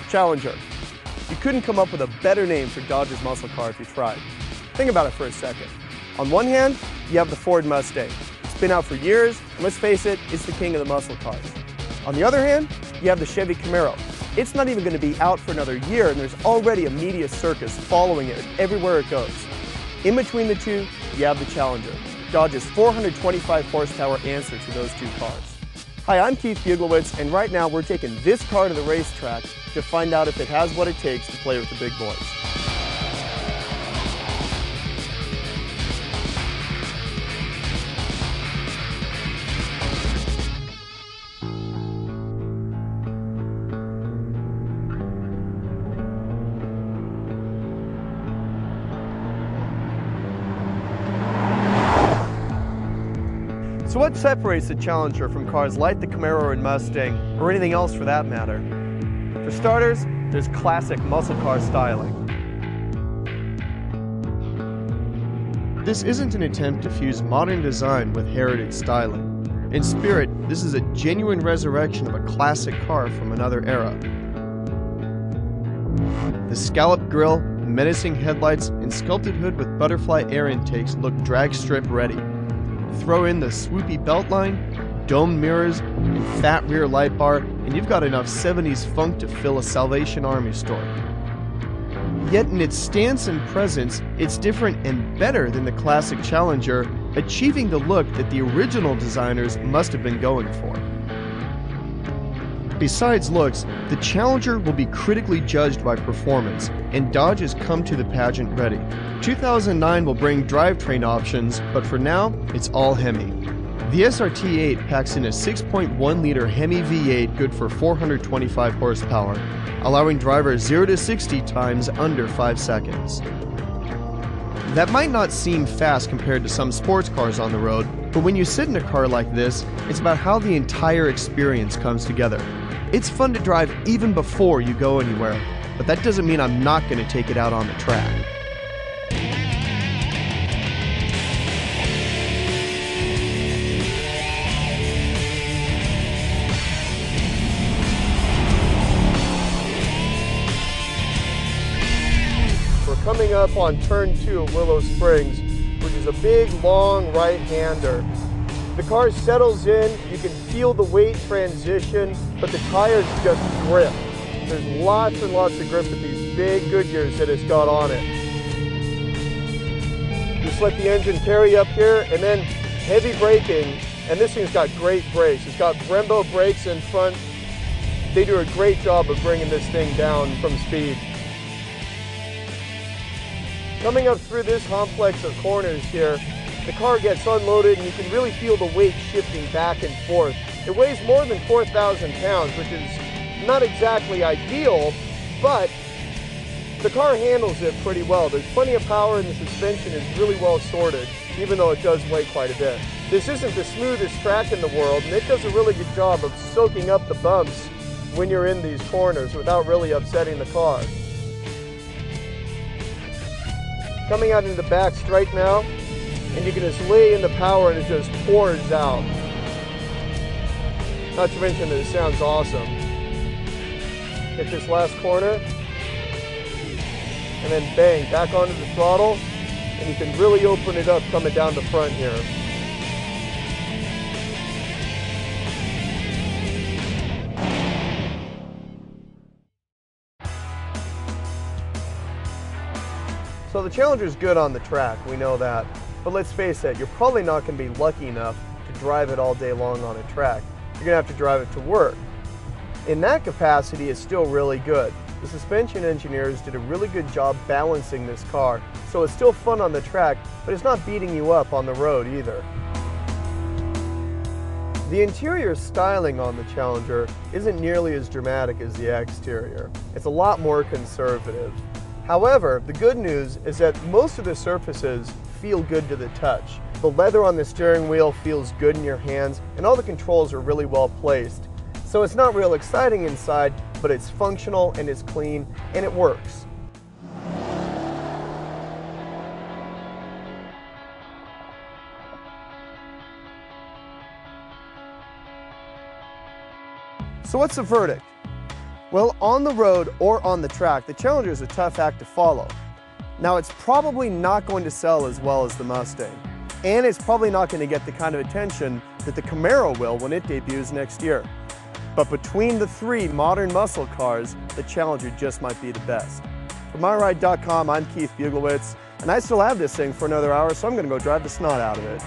Challenger. You couldn't come up with a better name for Dodge's muscle car if you tried. Think about it for a second. On one hand, you have the Ford Mustang. It's been out for years, and let's face it, it's the king of the muscle cars. On the other hand, you have the Chevy Camaro. It's not even going to be out for another year, and there's already a media circus following it everywhere it goes. In between the two, you have the Challenger, Dodge's 425 horsepower answer to those two cars. Hi, I'm Keith Buglewitz, and right now we're taking this car to the racetrack to find out if it has what it takes to play with the big boys. So what separates the Challenger from cars like the Camaro and Mustang, or anything else for that matter? For starters, there's classic muscle car styling. This isn't an attempt to fuse modern design with heritage styling. In spirit, this is a genuine resurrection of a classic car from another era. The scalloped grille, menacing headlights, and sculpted hood with butterfly air intakes look drag strip ready. Throw in the swoopy beltline, domed mirrors, and fat rear light bar, and you've got enough 70s funk to fill a Salvation Army store. Yet in its stance and presence, it's different and better than the classic Challenger, achieving the look that the original designers must have been going for. Besides looks, the Challenger will be critically judged by performance, and Dodge has come to the pageant ready. 2009 will bring drivetrain options, but for now, it's all Hemi. The SRT8 packs in a 6.1-liter Hemi V8 good for 425 horsepower, allowing drivers 0 to 60 times under 5 seconds. That might not seem fast compared to some sports cars on the road, but when you sit in a car like this, it's about how the entire experience comes together. It's fun to drive even before you go anywhere, but that doesn't mean I'm not going to take it out on the track. We're coming up on turn 2 of Willow Springs, which is a big, long right-hander. The car settles in, you can feel the weight transition, but the tires just grip. There's lots and lots of grip with these big Goodyears that it's got on it. Just let the engine carry up here, and then heavy braking, and this thing's got great brakes. It's got Brembo brakes in front. They do a great job of bringing this thing down from speed. Coming up through this complex of corners here, the car gets unloaded and you can really feel the weight shifting back and forth. It weighs more than 4,000 pounds, which is not exactly ideal, but the car handles it pretty well. There's plenty of power and the suspension is really well sorted, even though it does weigh quite a bit. This isn't the smoothest track in the world, and it does a really good job of soaking up the bumps when you're in these corners without really upsetting the car. Coming out into the back straight now, and you can just lay in the power and it just pours out. Not to mention that it sounds awesome. Hit this last corner, and then bang, back onto the throttle, and you can really open it up coming down the front here. So the Challenger's good on the track, we know that. But let's face it, you're probably not going to be lucky enough to drive it all day long on a track. You're going to have to drive it to work. In that capacity, it's still really good. The suspension engineers did a really good job balancing this car, so it's still fun on the track, but it's not beating you up on the road either. The interior styling on the Challenger isn't nearly as dramatic as the exterior. It's a lot more conservative. However, the good news is that most of the surfaces feel good to the touch. The leather on the steering wheel feels good in your hands, and all the controls are really well placed. So it's not real exciting inside, but it's functional and it's clean and it works. So what's the verdict? Well, on the road or on the track, the Challenger is a tough act to follow. Now, it's probably not going to sell as well as the Mustang, and it's probably not going to get the kind of attention that the Camaro will when it debuts next year. But between the three modern muscle cars, the Challenger just might be the best. For MyRide.com, I'm Keith Buglewitz, and I still have this thing for another hour, so I'm going to go drive the snot out of it.